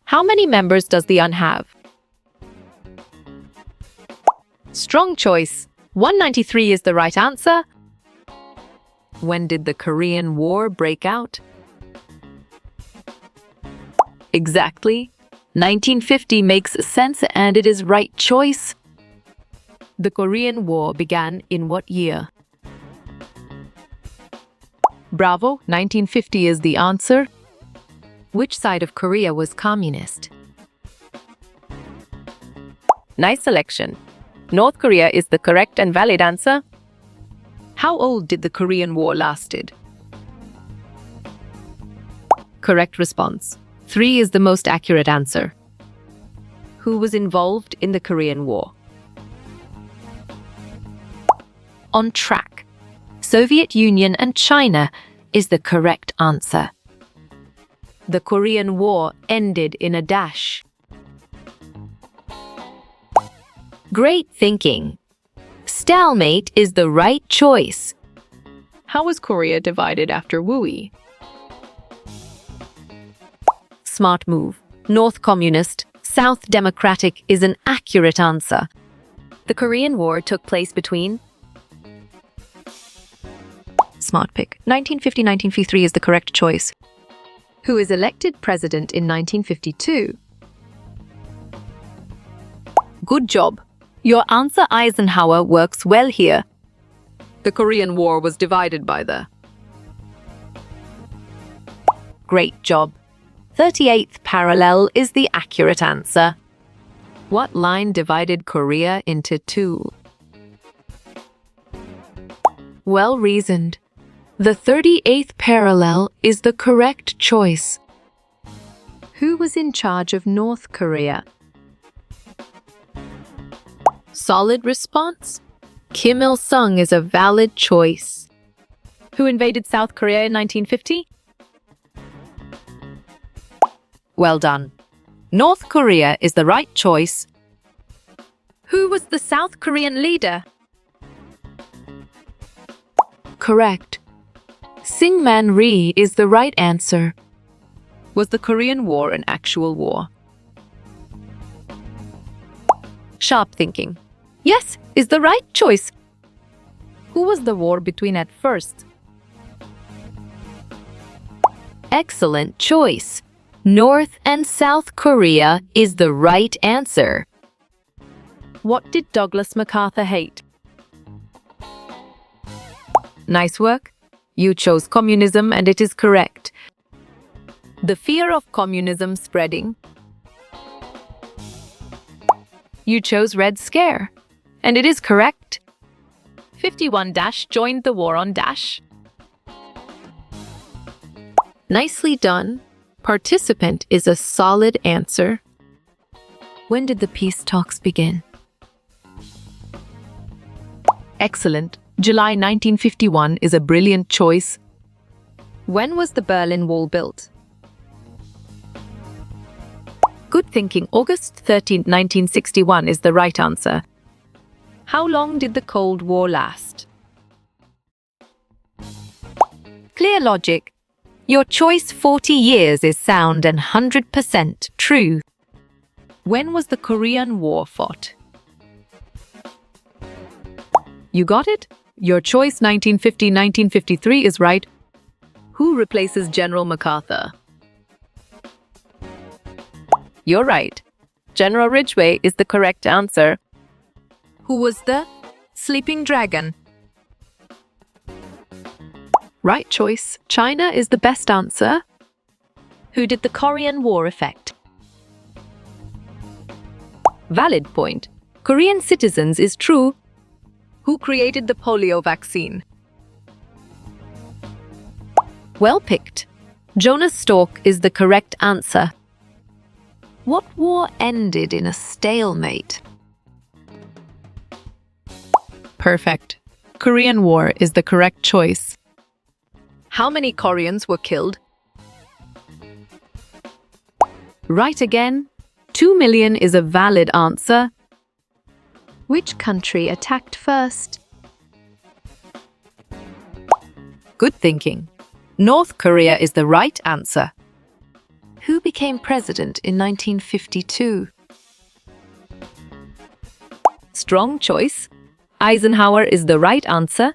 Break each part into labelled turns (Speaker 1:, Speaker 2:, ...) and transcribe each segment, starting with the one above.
Speaker 1: How many members does the UN have? Strong choice. 193 is the right answer. When did the Korean War break out? Exactly. 1950 makes sense and it is right choice. The Korean War began in what year? Bravo, 1950 is the answer. Which side of Korea was communist? Nice selection. North Korea is the correct and valid answer. How old did the Korean War lasted? Correct response. 3 is the most accurate answer. Who was involved in the Korean War? On track. Soviet Union and China is the correct answer. The Korean War ended in a dash. Great thinking. Stalemate is the right choice. How was Korea divided after Woo-ee? Smart move. North Communist, South Democratic is an accurate answer. The Korean War took place between... Smart pick. 1950-1953 is the correct choice. Who is elected president in 1952? Good job. Your answer Eisenhower works well here. The Korean War was divided by the... Great job. 38th parallel is the accurate answer. What line divided Korea into two? Well reasoned. The 38th parallel is the correct choice. Who was in charge of North Korea? Solid response. Kim Il-sung is a valid choice. Who invaded South Korea in 1950? Well done. North Korea is the right choice. Who was the South Korean leader? Correct. Syngman Rhee is the right answer. Was the Korean War an actual war? Sharp thinking. Yes, is the right choice. Who was the war between at first? Excellent choice. North and South Korea is the right answer. What did Douglas MacArthur hate? Nice work. You chose communism and it is correct. The fear of communism spreading. You chose Red Scare and it is correct. 51 Dash joined the war on Dash. Nicely done. Participant is a solid answer. When did the peace talks begin? Excellent. July 1951 is a brilliant choice. When was the Berlin Wall built? Good thinking. August 13, 1961 is the right answer. How long did the Cold War last? Clear logic. Your choice 40 years is sound and 100% true. When was the Korean War fought? You got it? Your choice 1950-1953 is right. Who replaces General MacArthur? You're right. General Ridgway is the correct answer. Who was the sleeping dragon? Right choice. China is the best answer. Who did the Korean War affect? Valid point. Korean citizens is true. Who created the polio vaccine? Well picked. Jonas Salk is the correct answer. What war ended in a stalemate? Perfect. Korean War is the correct choice. How many Koreans were killed? Right again. 2 million is a valid answer. Which country attacked first? Good thinking. North Korea is the right answer. Who became president in 1952? Strong choice. Eisenhower is the right answer.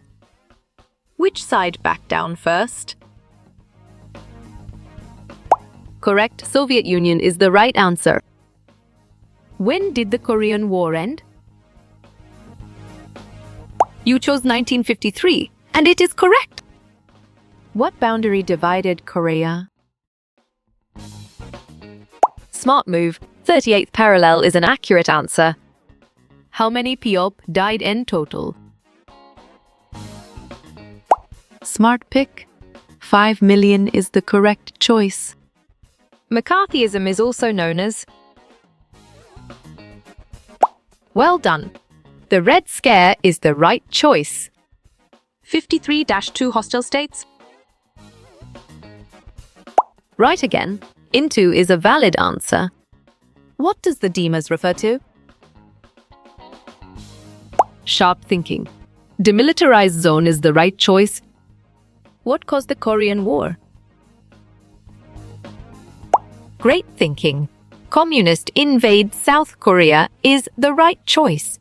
Speaker 1: Which side backed down first? Correct. Soviet Union is the right answer. When did the Korean War end? You chose 1953, and it is correct. What boundary divided Korea? Smart move. 38th parallel is an accurate answer. How many Piop died in total? Smart pick. 5 million is the correct choice. McCarthyism is also known as. Well done. The Red Scare is the right choice. 53-2 hostile states. Right again. Into is a valid answer. What does the DEMAS refer to? Sharp thinking. Demilitarized zone is the right choice. What caused the Korean War? Great thinking. Communist invade South Korea is the right choice.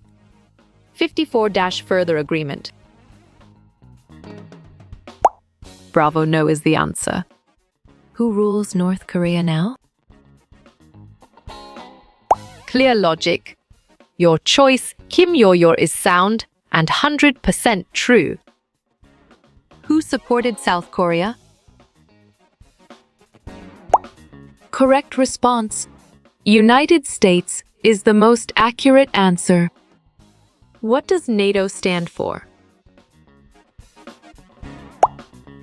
Speaker 1: 54-further agreement. Bravo, no is the answer. Who rules North Korea now? Clear logic. Your choice, Kim Yo-yor, is sound and 100% true. Who supported South Korea? Correct response. United States is the most accurate answer. What does NATO stand for?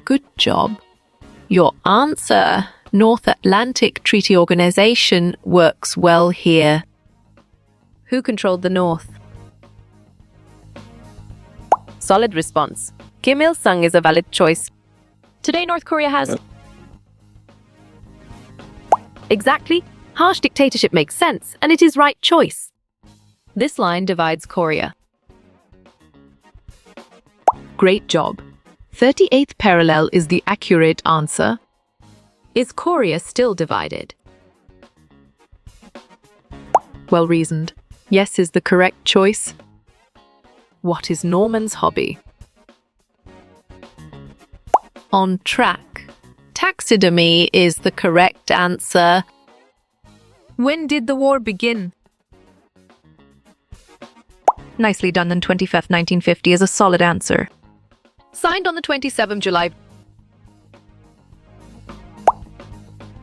Speaker 1: Good job. Your answer, North Atlantic Treaty Organization, works well here. Who controlled the North? Solid response. Kim Il-sung is a valid choice. Today, North Korea has. Exactly. Harsh dictatorship makes sense, and it is right choice. This line divides Korea. Great job. 38th parallel is the accurate answer. Is Korea still divided? Well reasoned. Yes is the correct choice. What is Norman's hobby? On track. Taxidermy is the correct answer. When did the war begin? Nicely done. On 25th, 1950 is a solid answer. Signed on the 27th July.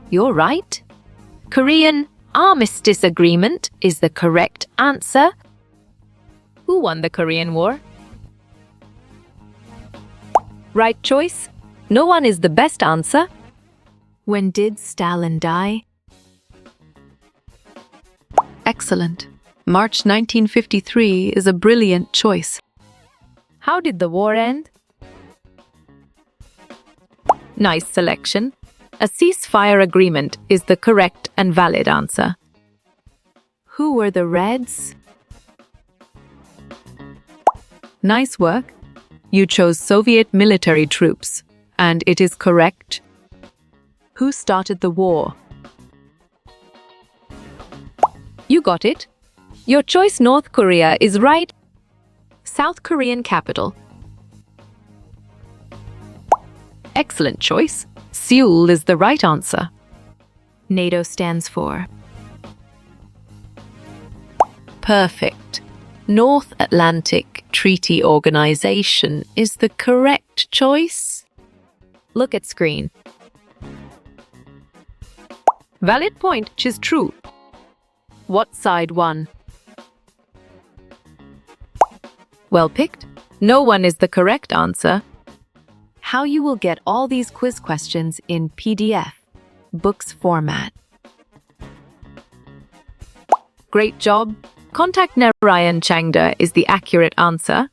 Speaker 1: You're right. Korean Armistice Agreement is the correct answer. Who won the Korean War? Right choice. No one is the best answer. When did Stalin die? Excellent. March 1953 is a brilliant choice. How did the war end? Nice selection. A ceasefire agreement is the correct and valid answer. Who were the Reds? Nice work. You chose Soviet military troops, and it is correct. Who started the war? You got it. Your choice, North Korea, is right. South Korean capital. Excellent choice. Seoul is the right answer. NATO stands for. Perfect. North Atlantic Treaty Organization is the correct choice. Look at screen. Valid point, which is true. What side won? Well picked. No one is the correct answer. How you will get all these quiz questions in PDF, books format. Great job. Contact Narayan Changda is the accurate answer.